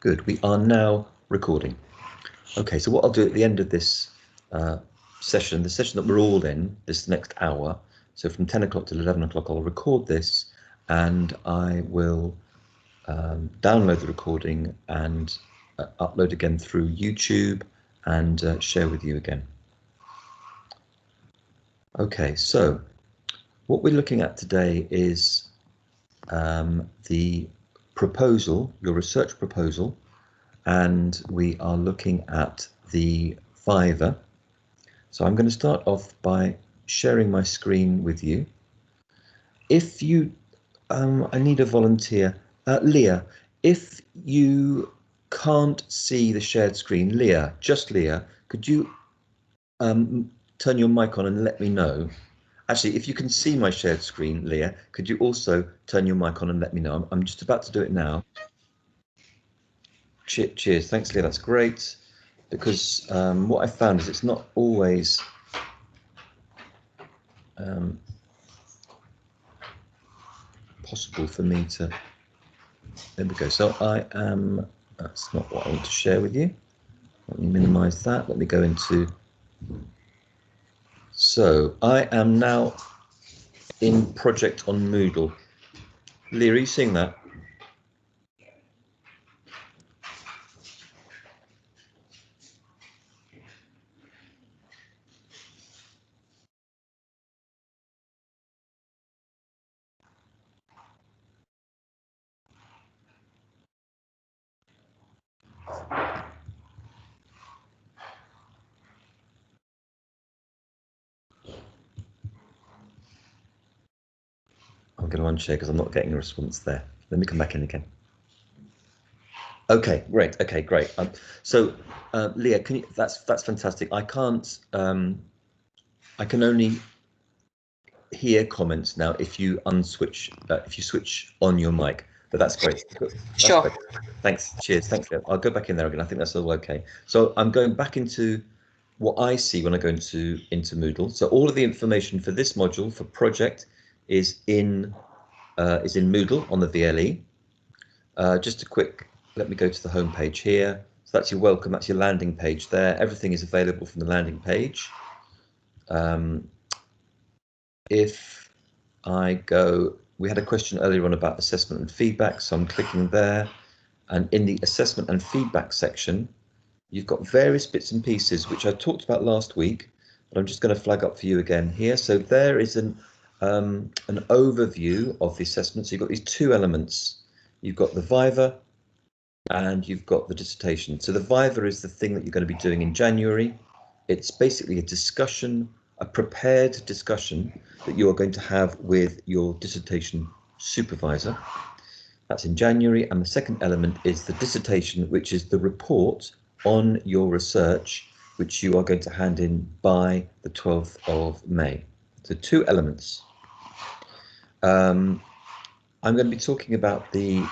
Good, we are now recording. Okay, so what I'll do at the end of this session, the session that we're all in, this next hour, so from 10 o'clock till 11 o'clock, I'll record this and I will download the recording and upload again through YouTube and share with you again. Okay, so what we're looking at today is the proposal, your research proposal, and we are looking at the Viva. So I'm going to start off by sharing my screen with you. If you, I need a volunteer. Leah, if you can't see the shared screen, Leah, just Leah, could you turn your mic on and let me know? Actually, if you can see my shared screen, Leah, could you also turn your mic on and let me know? I'm just about to do it now. Cheers, thanks, Leah, that's great. Because what I found is it's not always possible for me to, there we go. So I am, that's not what I want to share with you. Let me minimize that. Let me go into, so I am now in project on Moodle. Leah, are you seeing that? I'm going to unshare because I'm not getting a response there. Let me come back in again. Okay, great. Okay, great. So, Leah, can you? That's fantastic. I can't. I can only hear comments now if you unswitch. If you switch on your mic. But that's great. That's sure. Great. Thanks. Cheers. Thanks, Leah. I'll go back in there again. I think that's all okay. So I'm going back into what I see when I go into Moodle. So all of the information for this module for project is in Moodle on the VLE. Just a quick, let me go to the home page here. So that's your welcome, that's your landing page there. Everything is available from the landing page. If I go, we had a question earlier on about assessment and feedback, so I'm clicking there. And in the assessment and feedback section, you've got various bits and pieces, which I talked about last week, but I'm just going to flag up for you again here. So there is an overview of the assessment. So you've got these two elements. You've got the Viva and you've got the dissertation. So the Viva is the thing that you're going to be doing in January. It's basically a discussion, a prepared discussion that you are going to have with your dissertation supervisor. That's in January. And the second element is the dissertation, which is the report on your research, which you are going to hand in by the 12th of May. So two elements. I'm going to be talking about the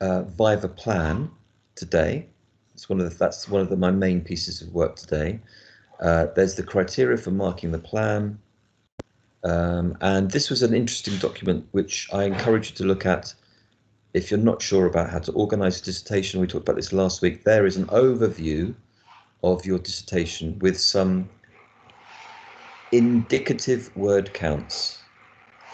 Viva plan today. That's one of my main pieces of work today. There's the criteria for marking the plan, and this was an interesting document which I encourage you to look at if you're not sure about how to organise a dissertation. We talked about this last week. There is an overview of your dissertation with some indicative word counts.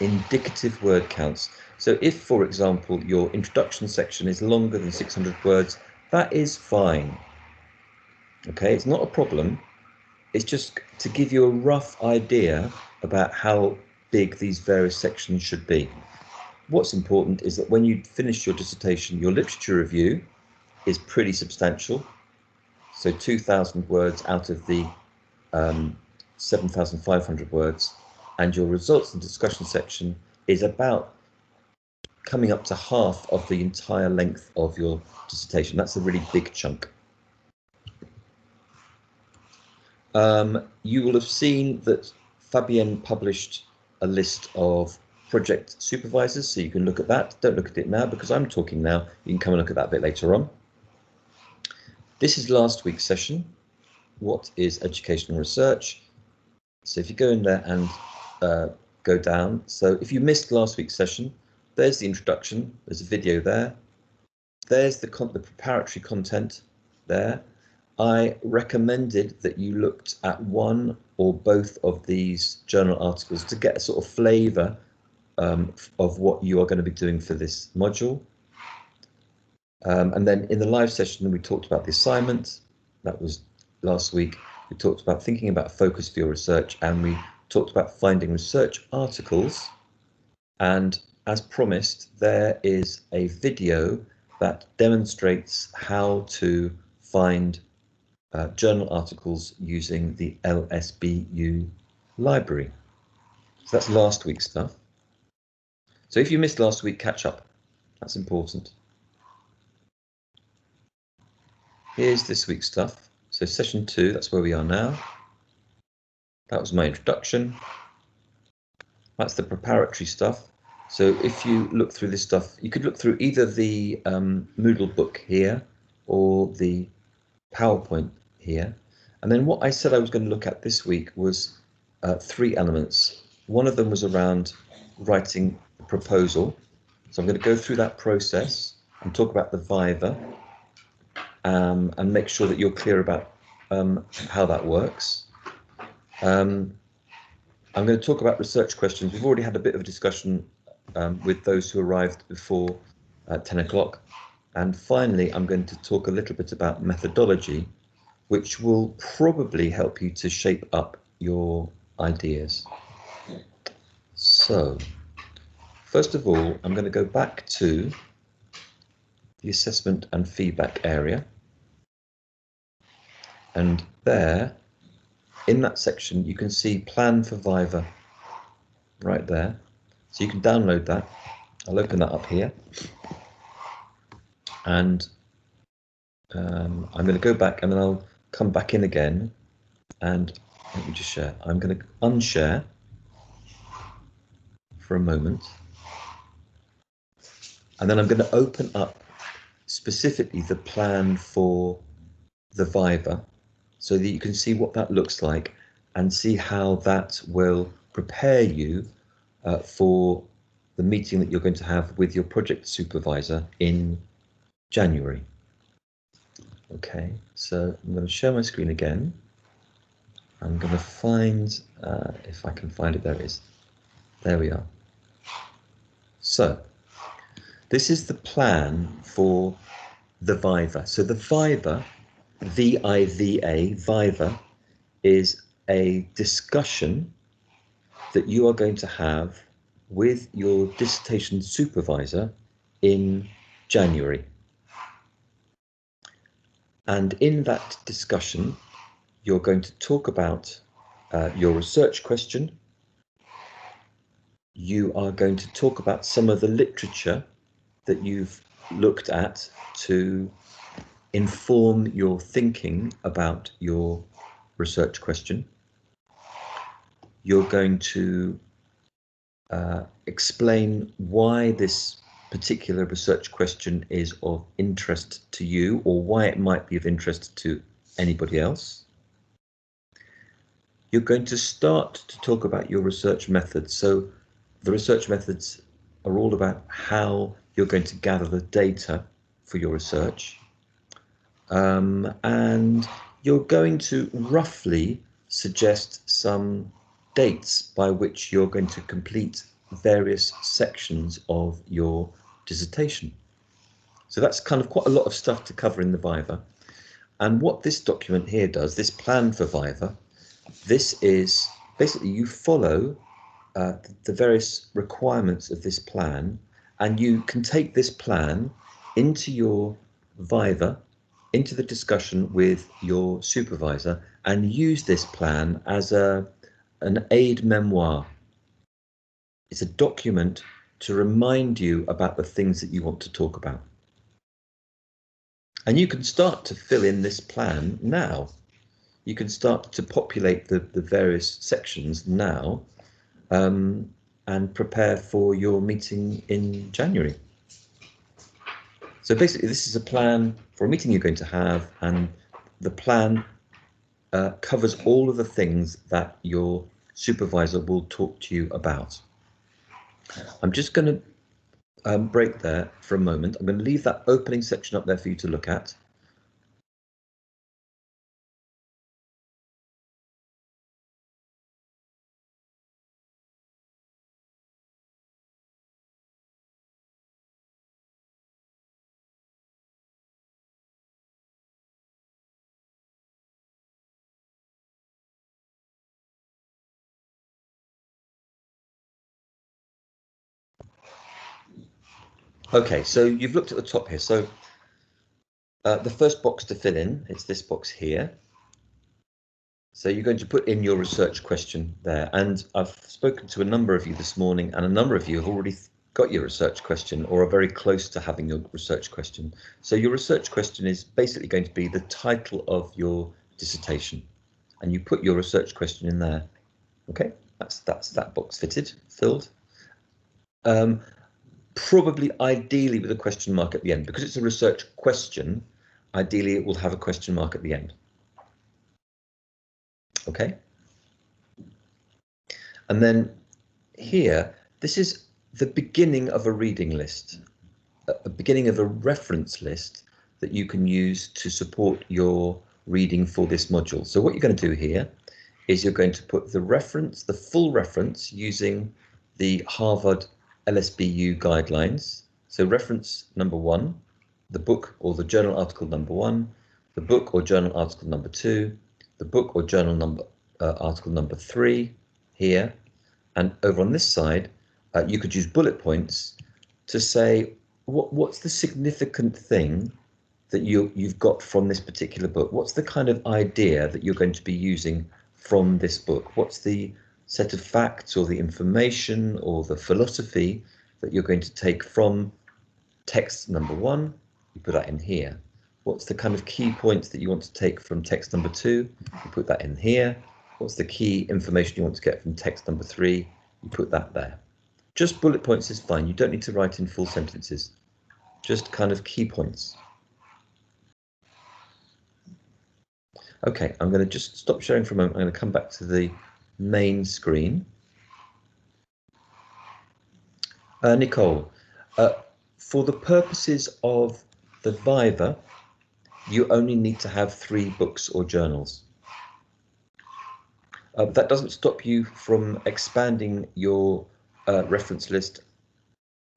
Indicative word counts. So if, for example, your introduction section is longer than 600 words, that is fine. Okay, it's not a problem. It's just to give you a rough idea about how big these various sections should be. What's important is that when you finish your dissertation, your literature review is pretty substantial. So 2,000 words out of the 7,500 words, and your results and discussion section is about coming up to half of the entire length of your dissertation. That's a really big chunk. You will have seen that Fabienne published a list of project supervisors, so you can look at that. Don't look at it now because I'm talking now. You can come and look at that a bit later on. This is last week's session. What is educational research? So if you go in there and go down. So if you missed last week's session, there's the introduction. There's a video there. there's the preparatory content there. I recommended that you looked at one or both of these journal articles to get a sort of flavour of what you are going to be doing for this module. And then in the live session, we talked about the assignment. That was last week. We talked about thinking about focus for your research, and we talked about finding research articles. And as promised, there is a video that demonstrates how to find journal articles using the LSBU library. So that's last week's stuff. So if you missed last week, catch up. That's important. Here's this week's stuff. So session 2, that's where we are now. That was my introduction. That's the preparatory stuff. So if you look through this stuff, you could look through either the Moodle book here or the PowerPoint here. And then what I said I was going to look at this week was 3 elements. One of them was around writing a proposal. So I'm going to go through that process and talk about the Viva and make sure that you're clear about how that works. I'm going to talk about research questions. We've already had a bit of a discussion with those who arrived before 10 o'clock. And finally, I'm going to talk a little bit about methodology, which will probably help you to shape up your ideas. So, first of all, I'm going to go back to the assessment and feedback area. And there, in that section, you can see Plan for Viva right there. So you can download that. I'll open that up here. And I'm going to go back and then I'll come back in again. And let me just share. I'm going to unshare for a moment. And then I'm going to open up specifically the plan for the Viva so that you can see what that looks like and see how that will prepare you for the meeting that you're going to have with your project supervisor in January. Okay, so I'm going to share my screen again. I'm going to find, if I can find it, there it is. There we are. So, this is the plan for the Viva. So the Viva, V-I-V-A, Viva, is a discussion that you are going to have with your dissertation supervisor in January. And in that discussion, you're going to talk about your research question. You are going to talk about some of the literature that you've looked at to inform your thinking about your research question. You're going to explain why this particular research question is of interest to you or why it might be of interest to anybody else. You're going to start to talk about your research methods. So the research methods are all about how you're going to gather the data for your research. And you're going to roughly suggest some dates by which you're going to complete various sections of your dissertation. So that's kind of quite a lot of stuff to cover in the Viva. And what this document here does, this plan for Viva, this is basically you follow the various requirements of this plan, and you can take this plan into your Viva, into the discussion with your supervisor, and use this plan as an aid memoir. It's a document to remind you about the things that you want to talk about. And you can start to fill in this plan now. You can start to populate the various sections now and prepare for your meeting in January. So basically, this is a plan for a meeting you're going to have, and the plan covers all of the things that your supervisor will talk to you about. I'm just going to break there for a moment. I'm going to leave that opening section up there for you to look at. Okay, so you've looked at the top here. So the first box to fill in, it's this box here. So you're going to put in your research question there. And I've spoken to a number of you this morning, and a number of you have already got your research question or are very close to having your research question. So your research question is basically going to be the title of your dissertation. And you put your research question in there. Okay, that's that box filled. Probably ideally with a question mark at the end, because it's a research question. Ideally, it will have a question mark at the end. Okay. And then here, this is the beginning of a reading list, a beginning of a reference list that you can use to support your reading for this module. So what you're going to do here is you're going to put the reference, the full reference using the Harvard LSBU guidelines. So reference number 1, the book or the journal article number 1, the book or journal article number 2, the book or journal number article number 3 here, and over on this side you could use bullet points to say what's the significant thing that you've got from this particular book. What's the kind of idea that you're going to be using from this book? What's the set of facts or the information or the philosophy that you're going to take from text number 1? You put that in here. What's the kind of key points that you want to take from text number 2? You put that in here. What's the key information you want to get from text number 3? You put that there. Just bullet points is fine. You don't need to write in full sentences. Just kind of key points. Okay, I'm going to just stop sharing for a moment. I'm going to come back to the main screen. Nicole, for the purposes of the Viva, you only need to have 3 books or journals. That doesn't stop you from expanding your reference list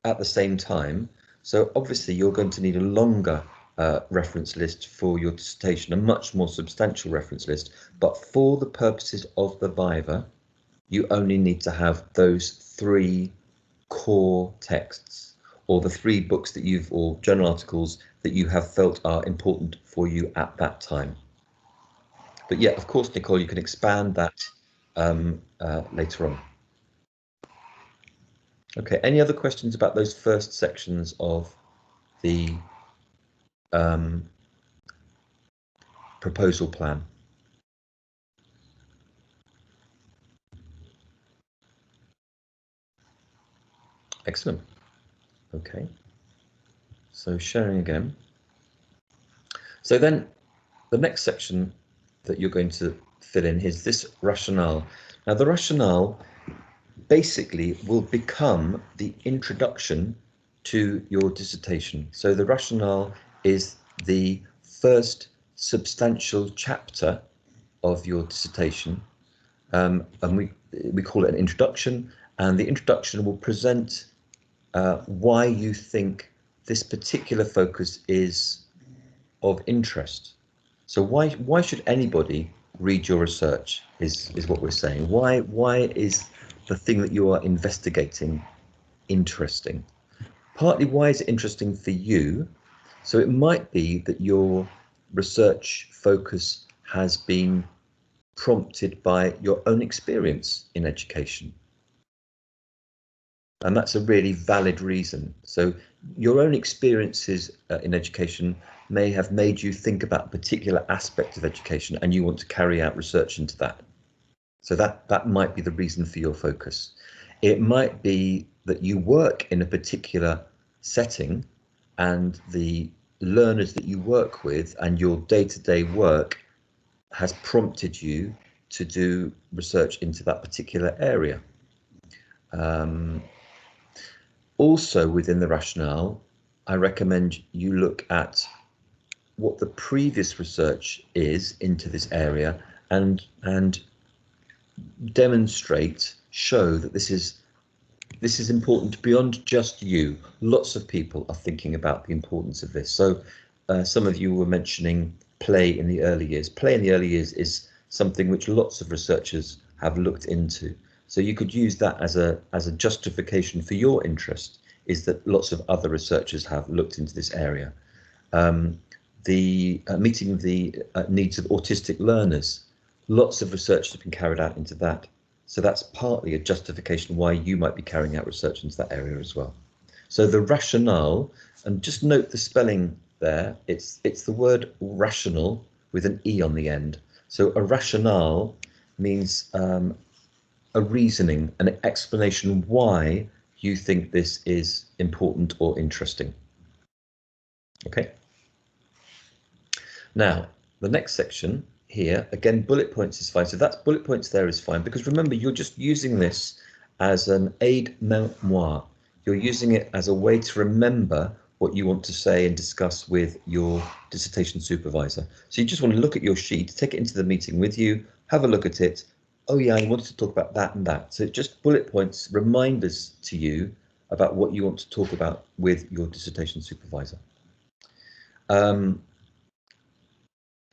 at the same time. So obviously you're going to need a longer reference list for your dissertation, a much more substantial reference list. But for the purposes of the Viva, you only need to have those 3 core texts, or the 3 books that or journal articles that you have felt are important for you at that time. But yeah, of course, Nicole, you can expand that later on. Okay, any other questions about those first sections of the proposal plan? Excellent. Okay, so sharing again. So then the next section that you're going to fill in is this rationale. Now the rationale basically will become the introduction to your dissertation. So the rationale is the first substantial chapter of your dissertation, and we call it an introduction, and the introduction will present why you think this particular focus is of interest. So why should anybody read your research is what we're saying. Why is the thing that you are investigating interesting? Partly, why is it interesting for you? So it might be that your research focus has been prompted by your own experience in education. And that's a really valid reason. So your own experiences in education may have made you think about a particular aspect of education and you want to carry out research into that. So that might be the reason for your focus. It might be that you work in a particular setting and the learners that you work with and your day-to-day work has prompted you to do research into that particular area. Also within the rationale, I recommend you look at what the previous research is into this area and demonstrate, show that this is important beyond just you. Lots of people are thinking about the importance of this. So some of you were mentioning play in the early years. Play in the early years is something which lots of researchers have looked into. So you could use that as a justification for your interest, is that lots of other researchers have looked into this area. Meeting the needs of autistic learners, lots of research has been carried out into that. So that's partly a justification why you might be carrying out research into that area as well. So the rationale, and just note the spelling there, it's the word rational with an E on the end. So a rationale means a reasoning, an explanation why you think this is important or interesting. Okay. Now, the next section here, again, bullet points is fine. So that's bullet points there is fine, because remember, you're just using this as an aide-mémoire. You're using it as a way to remember what you want to say and discuss with your dissertation supervisor. So you just want to look at your sheet, take it into the meeting with you, have a look at it. Oh yeah, I wanted to talk about that and that. So just bullet points, reminders to you about what you want to talk about with your dissertation supervisor.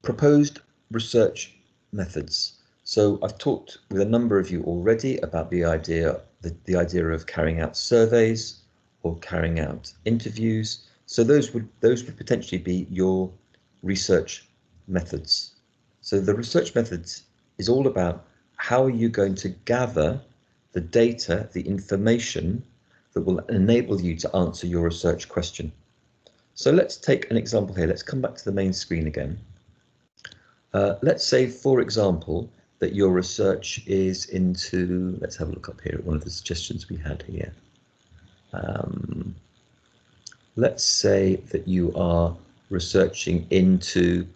Proposed research methods. So I've talked with a number of you already about the idea of carrying out surveys or carrying out interviews. So those would potentially be your research methods. So the research methods is all about how are you going to gather the data, the information that will enable you to answer your research question. So let's take an example here. Let's come back to the main screen again. Let's say, for example, that your research is into, let's have a look up here at one of the suggestions we had here. Let's say that you are researching into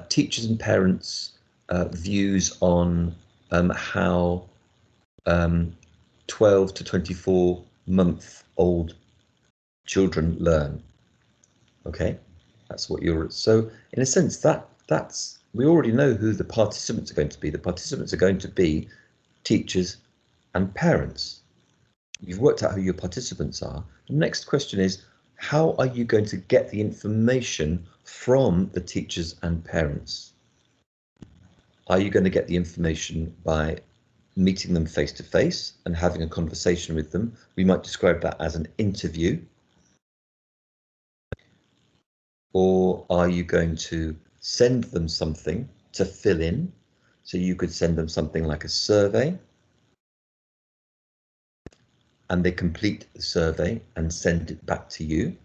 teachers and parents' views on how 12 to 24-month-old children learn. Okay, that's what you're, so in a sense that's, we already know who the participants are going to be. The participants are going to be teachers and parents. You've worked out who your participants are. The next question is, how are you going to get the information from the teachers and parents? Are you going to get the information by meeting them face to face and having a conversation with them? We might describe that as an interview. Or are you going to send them something to fill in? So you could send them something like a survey, and they complete the survey and send it back to you.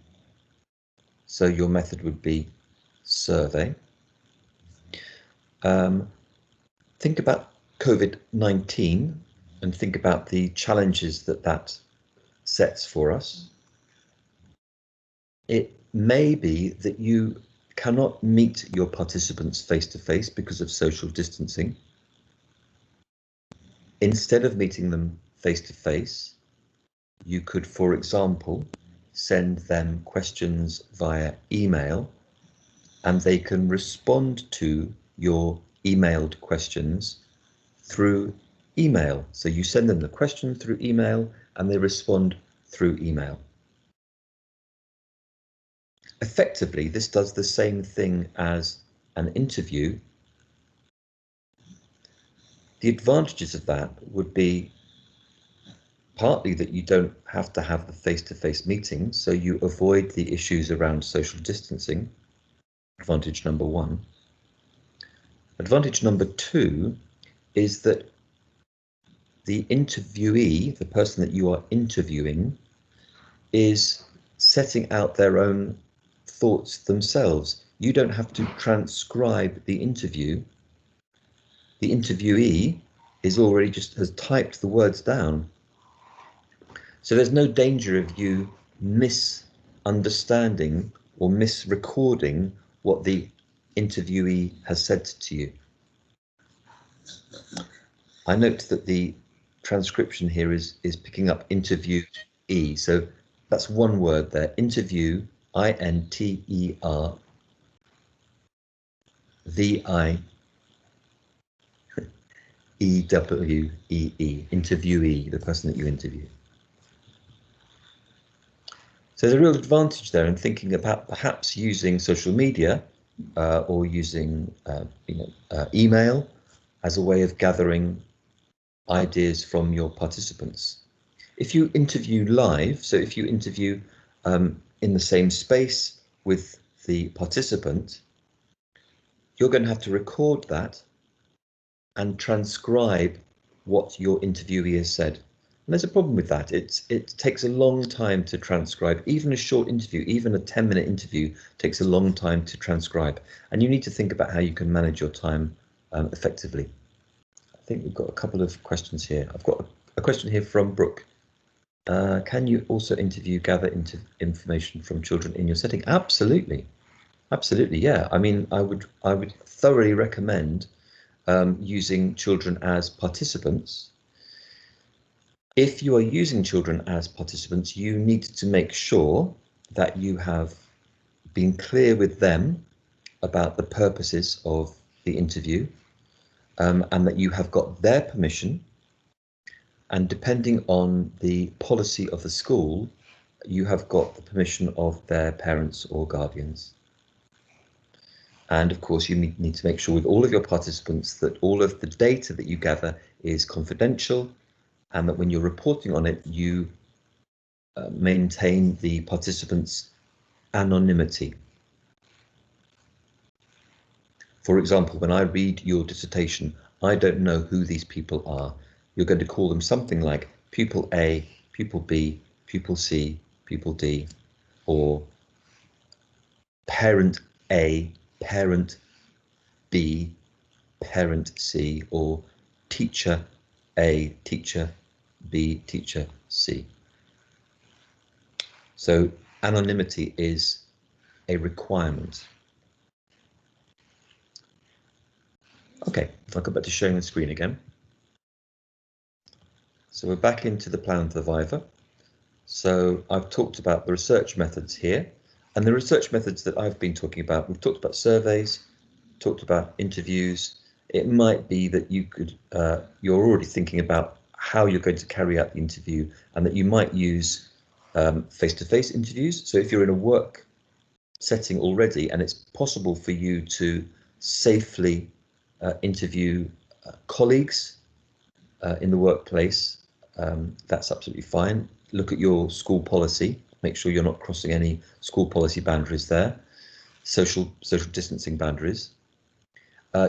So your method would be survey. Think about COVID-19 and think about the challenges that sets for us. It may be that you cannot meet your participants face to face because of social distancing. Instead of meeting them face to face, you could, for example, send them questions via email, and they can respond to your emailed questions through email. So you send them the question through email and they respond through email. Effectively, this does the same thing as an interview. The advantages of that would be partly that you don't have to have the face-to-face meetings, so you avoid the issues around social distancing. Advantage number one. Advantage number two is that the interviewee, the person that you are interviewing, is setting out their own thoughts themselves. You don't have to transcribe the interview. The interviewee is already just has typed the words down. So there's no danger of you misunderstanding or misrecording what the interviewee has said to you. I note that the transcription here is picking up interviewee. So That's one word there, interview, I-N-T-E-R, V-I-E-W-E-E, interviewee, the person that you interview. So there's a real advantage there in thinking about perhaps using social media or using email as a way of gathering ideas from your participants. If you interview live, so if you interview in the same space with the participant, you're going to have to record that and transcribe what your interviewee has said. And there's a problem with that. It takes a long time to transcribe. Even a short interview, even a 10-minute interview takes a long time to transcribe. And you need to think about how you can manage your time effectively. I think we've got a couple of questions here. I've got a question here from Brooke. Can you also gather information from children in your setting? Absolutely. Absolutely, yeah. I mean, I would thoroughly recommend using children as participants. If you are using children as participants, you need to make sure that you have been clear with them about the purposes of the interview and that you have got their permission. And depending on the policy of the school, you have got the permission of their parents or guardians. And of course, you need to make sure with all of your participants that all of the data that you gather is confidential, and that when you're reporting on it, you maintain the participants' anonymity. For example, when I read your dissertation, I don't know who these people are. You're going to call them something like pupil A, pupil B, pupil C, pupil D, or parent A, parent B, parent C, or teacher A, teacher B, teacher C. So anonymity is a requirement. Okay, if I go back to sharing the screen again. So we're back into the plan for the Viva. So I've talked about the research methods here, and the research methods that I've been talking about, we've talked about surveys, talked about interviews. It might be that you could, you're already thinking about how you're going to carry out the interview, and that you might use face-to-face interviews. So if you're in a work setting already, and it's possible for you to safely interview colleagues in the workplace, that's absolutely fine. Look at your school policy, make sure you're not crossing any school policy boundaries there, social distancing boundaries.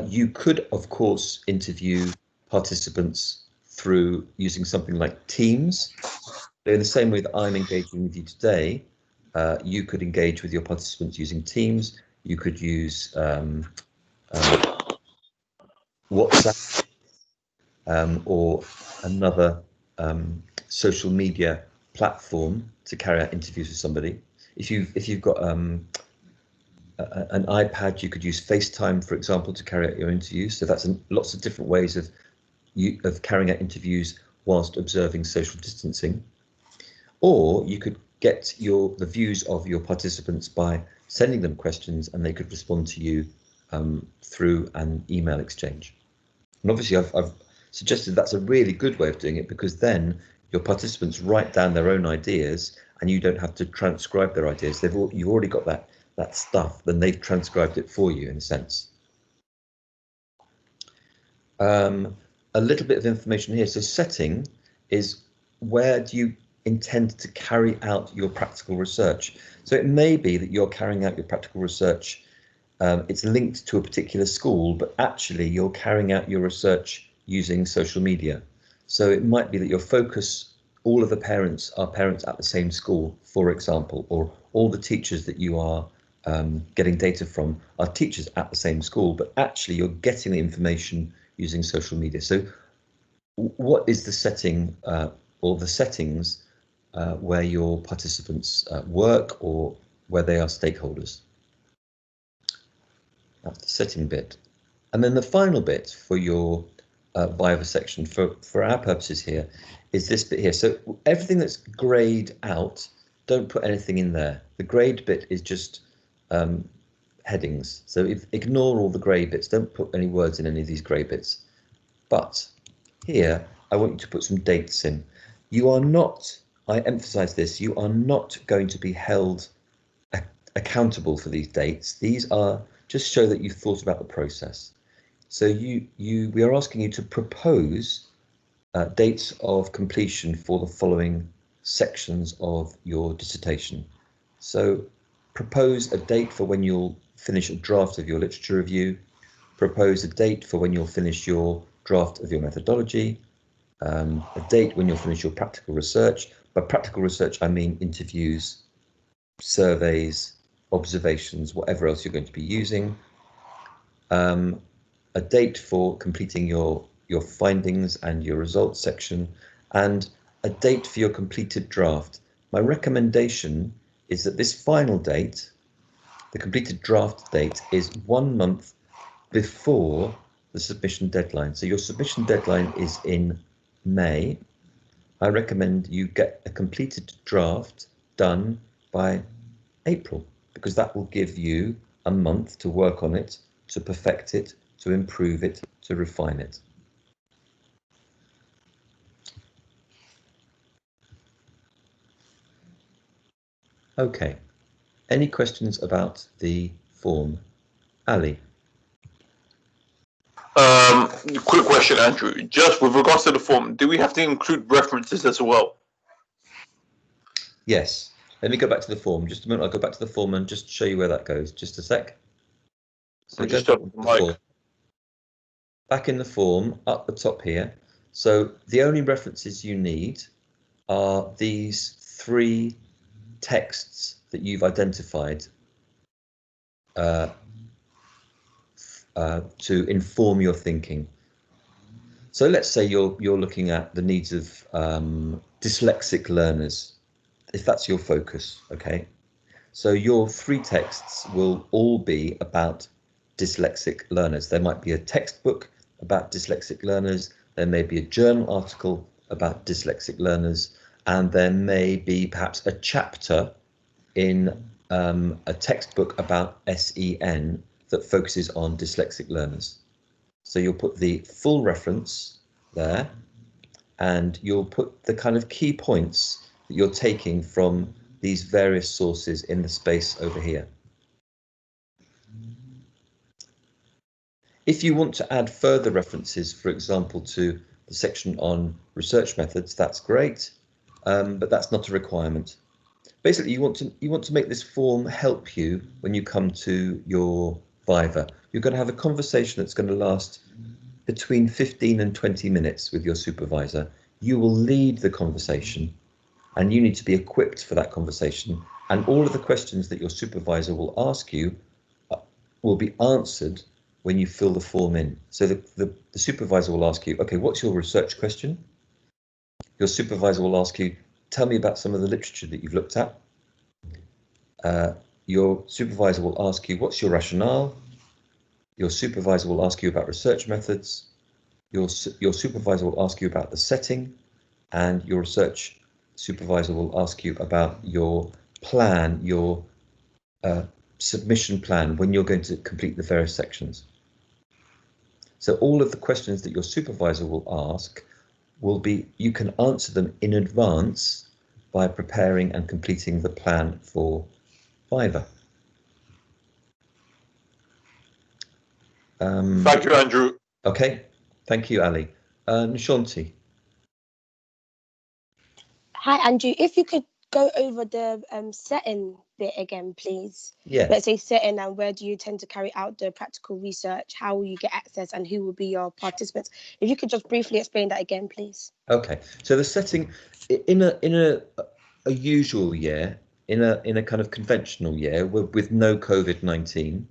You could, of course, interview participants through using something like Teams. In the same way that I'm engaging with you today, you could engage with your participants using Teams. You could use WhatsApp or another social media platform to carry out interviews with somebody. If you've got an iPad, you could use FaceTime, for example, to carry out your interviews. So that's lots of different ways of carrying out interviews whilst observing social distancing. Or you could get the views of your participants by sending them questions, and they could respond to you through an email exchange. And obviously I've suggested that's a really good way of doing it, because then your participants write down their own ideas and you don't have to transcribe their ideas. You've already got that stuff, then they've transcribed it for you in a sense. A little bit of information here. So setting is, where do you intend to carry out your practical research? So it may be that you're carrying out your practical research, it's linked to a particular school, but actually you're carrying out your research using social media. So it might be that your focus, all of the parents are parents at the same school, for example, or all the teachers that you are getting data from are teachers at the same school, but actually you're getting the information using social media. So what is the setting or the settings where your participants work or where they are stakeholders? That's the setting bit. And then the final bit for your Viva section, for our purposes here, is this bit here. So everything that's grayed out don't put anything in there. The greyed bit is just headings. So ignore all the grey bits. Don't put any words in any of these grey bits. But here, I want you to put some dates in. You are not, I emphasize this, you are not going to be held accountable for these dates. These are just show that you've thought about the process. So we are asking you to propose dates of completion for the following sections of your dissertation. So propose a date for when you'll finish a draft of your literature review, propose a date for when you'll finish your draft of your methodology, a date when you'll finish your practical research. By practical research, I mean interviews, surveys, observations, whatever else you're going to be using, a date for completing your findings and your results section, and a date for your completed draft. My recommendation is that this final date, the completed draft date, is 1 month before the submission deadline. So your submission deadline is in May. I recommend you get a completed draft done by April, because that will give you a month to work on it, to perfect it, to improve it, to refine it. Okay, any questions about the form? Ali? Quick question, Andrew. Just with regards to the form, do we have to include references as well? Yes. Let me go back to the form. Just a minute, I'll go back to the form and just show you where that goes. Just a sec. So go back to the form. Back in the form, up the top here. So the only references you need are these 3 texts that you've identified to inform your thinking. So let's say you're looking at the needs of dyslexic learners, if that's your focus, okay? So your 3 texts will all be about dyslexic learners. There might be a textbook about dyslexic learners, there may be a journal article about dyslexic learners, and there may be perhaps a chapter in a textbook about SEN that focuses on dyslexic learners. So you'll put the full reference there, and you'll put the kind of key points that you're taking from these various sources in the space over here. If you want to add further references, for example, to the section on research methods, that's great, but that's not a requirement. Basically, you want to make this form help you when you come to your Viva. You're going to have a conversation that's going to last between 15 and 20 minutes with your supervisor. You will lead the conversation, and you need to be equipped for that conversation. And all of the questions that your supervisor will ask you will be answered when you fill the form in. So the supervisor will ask you, okay, what's your research question? Your supervisor will ask you, tell me about some of the literature that you've looked at. Your supervisor will ask you, what's your rationale? Your supervisor will ask you about research methods. Your supervisor will ask you about the setting, and your research supervisor will ask you about your plan, your submission plan, when you're going to complete the various sections. So all of the questions that your supervisor will ask will be, you can answer them in advance by preparing and completing the plan for Viva. Thank you, Andrew. Okay, thank you, Ali. Nishanti. Hi, Andrew. If you could go over the setting bit again, please. Yes. Let's say setting, and where do you tend to carry out the practical research? How will you get access, and who will be your participants? If you could just briefly explain that again, please. Okay. So the setting in a usual year, in a kind of conventional year with no COVID-19,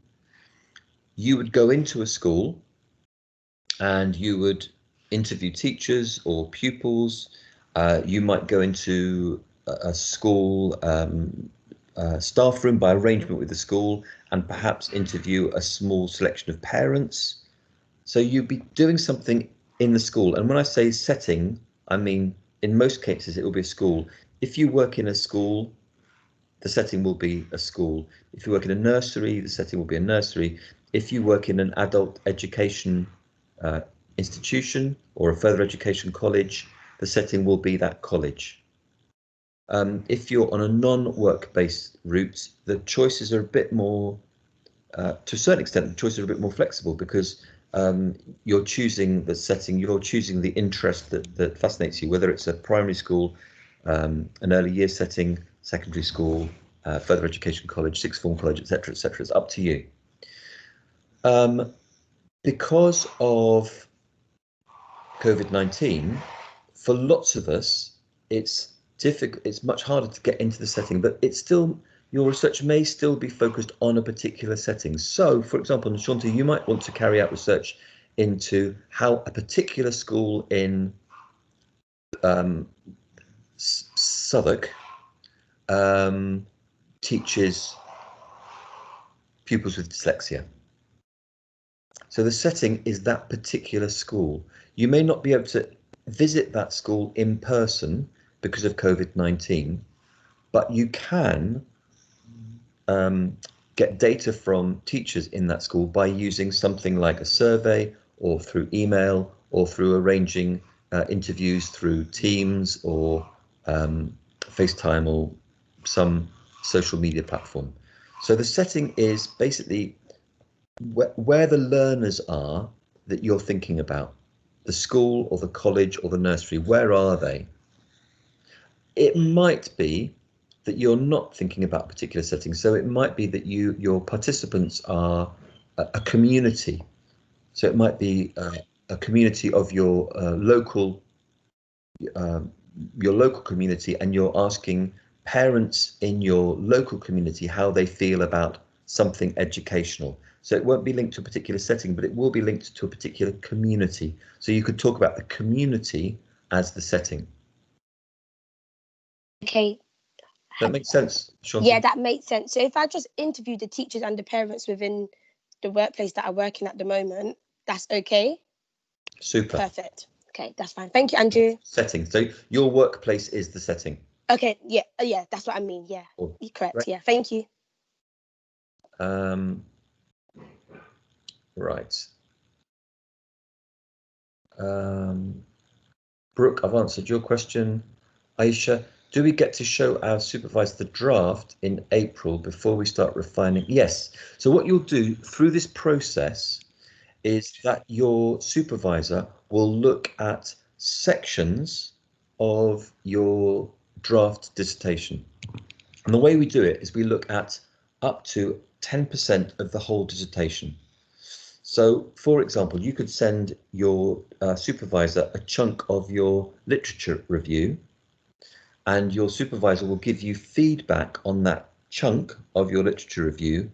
you would go into a school and you would interview teachers or pupils. You might go into a school staff room by arrangement with the school and perhaps interview a small selection of parents. So you'd be doing something in the school. And when I say setting, I mean, in most cases, it will be a school. If you work in a school, the setting will be a school. If you work in a nursery, the setting will be a nursery. If you work in an adult education institution or a further education college, the setting will be that college. If you're on a non-work-based route, the choices are a bit more, to a certain extent, the choices are a bit more flexible, because you're choosing the setting, you're choosing the interest that fascinates you, whether it's a primary school, an early years setting, secondary school, further education college, sixth form college, etc., etc. It's up to you. Because of COVID-19, for lots of us, it's difficult. It's much harder to get into the setting, but it's still, your research may still be focused on a particular setting. So, for example, Nishanta, you might want to carry out research into how a particular school in Southwark teaches pupils with dyslexia. So the setting is that particular school. You may not be able to visit that school in person because of COVID-19, but you can get data from teachers in that school by using something like a survey, or through email, or through arranging interviews through Teams or FaceTime or some social media platform. So the setting is basically where the learners are that you're thinking about. The school or the college or the nursery, where are they? It might be that you're not thinking about a particular setting. So it might be that your participants are a community. So it might be a community of your local community, and you're asking parents in your local community how they feel about something educational. So it won't be linked to a particular setting, but it will be linked to a particular community. So you could talk about the community as the setting. Okay. That makes sense, Shanta? Yeah, that makes sense. So if I just interview the teachers and the parents within the workplace that I work in at the moment, that's okay? Super. Perfect. Okay, that's fine. Thank you, Andrew. Setting. So your workplace is the setting. Okay, yeah, yeah, that's what I mean. Yeah, Cool. you're correct. Right. Yeah, thank you. Right. Brooke, I've answered your question. Aisha, do we get to show our supervisor the draft in April before we start refining? Yes. So what you'll do through this process is that your supervisor will look at sections of your draft dissertation. And the way we do it is we look at up to 10% of the whole dissertation. So, for example, you could send your supervisor a chunk of your literature review, and your supervisor will give you feedback on that chunk of your literature review.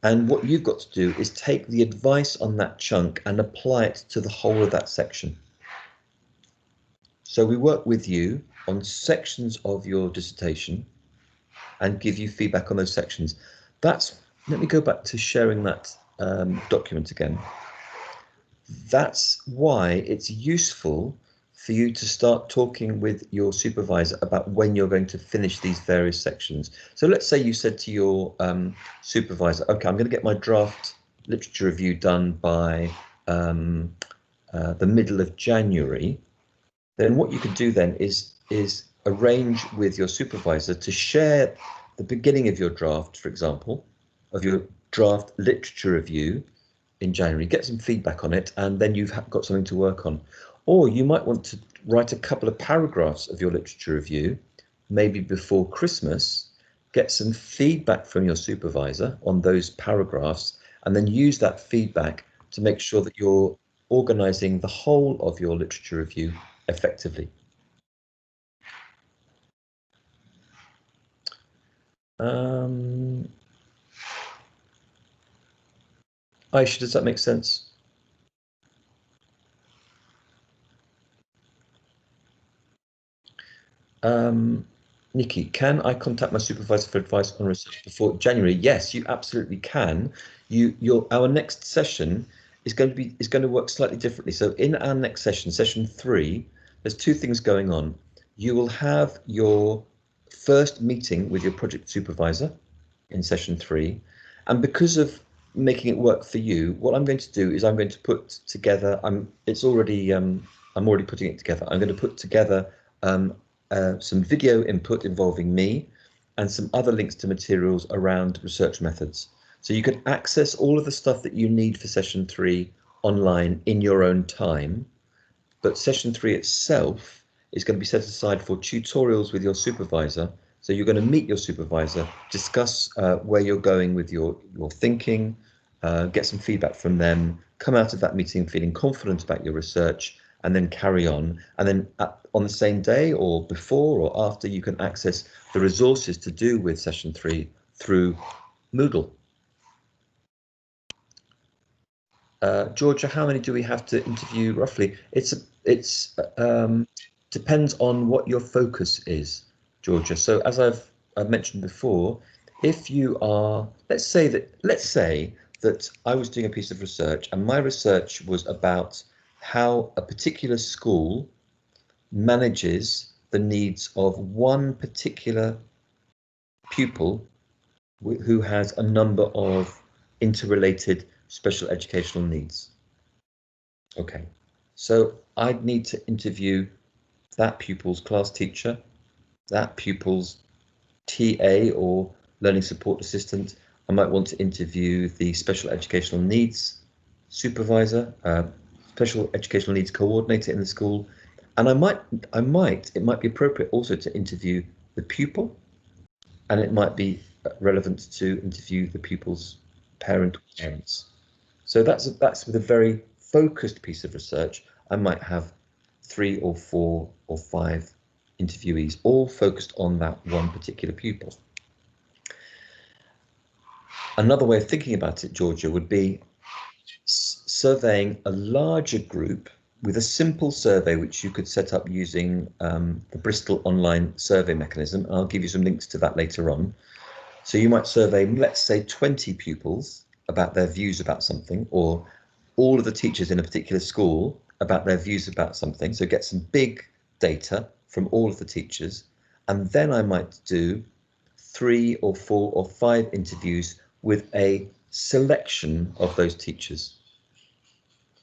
And what you've got to do is take the advice on that chunk and apply it to the whole of that section. So we work with you on sections of your dissertation and give you feedback on those sections. Let me go back to sharing that document again. That's why it's useful for you to start talking with your supervisor about when you're going to finish these various sections. So let's say you said to your supervisor, okay, I'm going to get my draft literature review done by the middle of January. Then what you could do then is arrange with your supervisor to share the beginning of your draft, for example, of your draft literature review in January, get some feedback on it, and then you've got something to work on. Or you might want to write a couple of paragraphs of your literature review, maybe before Christmas, get some feedback from your supervisor on those paragraphs, and then use that feedback to make sure that you're organising the whole of your literature review effectively. Aisha, does that make sense? Nikki, can I contact my supervisor for advice on research before January? Yes, you absolutely can. Our next session is going to work slightly differently. So in our next session, session 3, there's 2 things going on. You will have your first meeting with your project supervisor in session 3. And because of making it work for you, what I'm going to do is I'm going to put together, I'm already putting it together. I'm going to put together some video input involving me and some other links to materials around research methods. So you can access all of the stuff that you need for session 3 online in your own time, but session 3 itself is going to be set aside for tutorials with your supervisor. So you're going to meet your supervisor, discuss where you're going with your thinking, get some feedback from them, come out of that meeting feeling confident about your research, and then carry on. And then on the same day or before or after, you can access the resources to do with session 3 through Moodle. Georgia, how many do we have to interview roughly? It's depends on what your focus is, Georgia. So as I've mentioned before, if you are, let's say that I was doing a piece of research and my research was about how a particular school manages the needs of one particular pupil who has a number of interrelated special educational needs. Okay, so I'd need to interview that pupil's class teacher, that pupil's TA or learning support assistant. I might want to interview the special educational needs supervisor, special educational needs coordinator in the school, and it might be appropriate also to interview the pupil, and it might be relevant to interview the pupil's parents. So that's with a very focused piece of research. I might have 3 or 4 or 5 interviewees, all focused on that one particular pupil. Another way of thinking about it, Georgia, would be surveying a larger group with a simple survey, which you could set up using the Bristol online survey mechanism. I'll give you some links to that later on. So you might survey, let's say, 20 pupils about their views about something, or all of the teachers in a particular school about their views about something. So get some big data from all of the teachers. And then I might do 3 or 4 or 5 interviews with a selection of those teachers.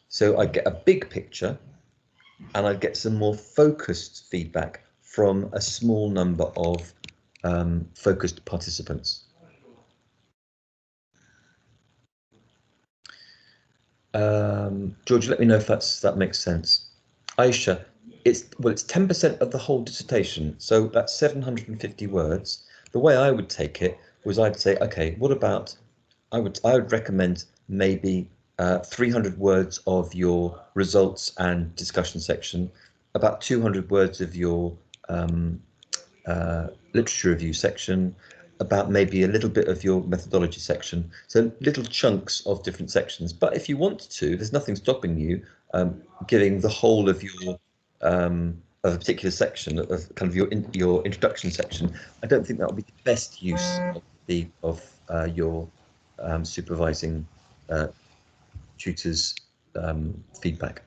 So I get a big picture and I get some more focused feedback from a small number of focused participants. George, let me know if that makes sense. Aisha, it's 10% of the whole dissertation, so that's 750 words. The way I would take it was I'd say, okay, what about, I would recommend maybe 300 words of your results and discussion section, about 200 words of your literature review section, about maybe a little bit of your methodology section. So little chunks of different sections. But if you want to, there's nothing stopping you giving the whole of your of a particular section of kind of your introduction section. I don't think that would be the best use of your supervising tutor's feedback.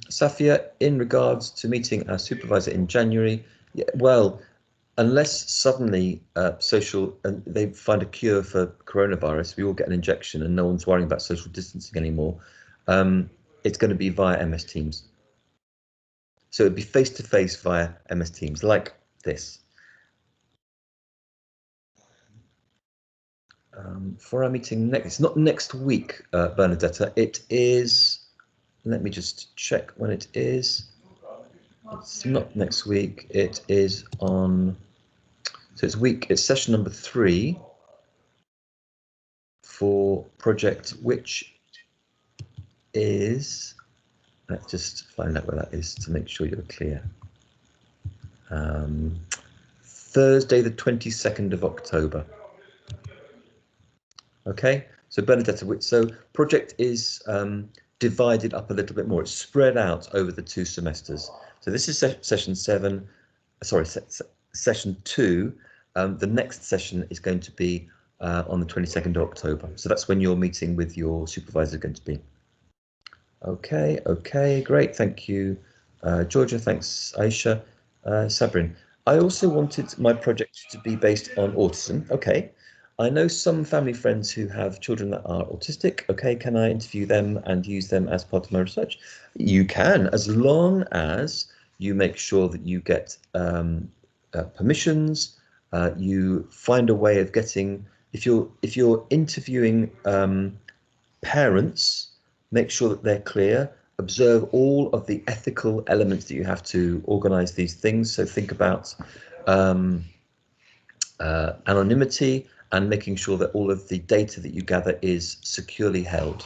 Safia, in regards to meeting our supervisor in January, yeah, well, unless suddenly they find a cure for coronavirus, we all get an injection and no one's worrying about social distancing anymore, it's going to be via MS Teams. So it'd be face-to-face via MS Teams, like this. For our meeting it's not next week, Bernadetta, it is, let me just check when it is. It's not next week, it is on, so it's session number 3 for project, which is, let's just find out where that is to make sure you're clear. Thursday the 22nd of October. Okay, so Bernadetta, so project is divided up a little bit more. It's spread out over the 2 semesters. So this is session 7, sorry, session 2. The next session is going to be on the 22nd of October. So that's when your meeting with your supervisor is going to be. Okay, great, thank you, Georgia, thanks, Aisha. Sabrin, I also wanted my project to be based on autism. Okay. I know some family friends who have children that are autistic. Okay, can I interview them and use them as part of my research? You can, as long as you make sure that you get permissions. You find a way of getting. If you're interviewing parents, make sure that they're clear. Observe all of the ethical elements that you have to organize these things. So think about anonymity and making sure that all of the data that you gather is securely held.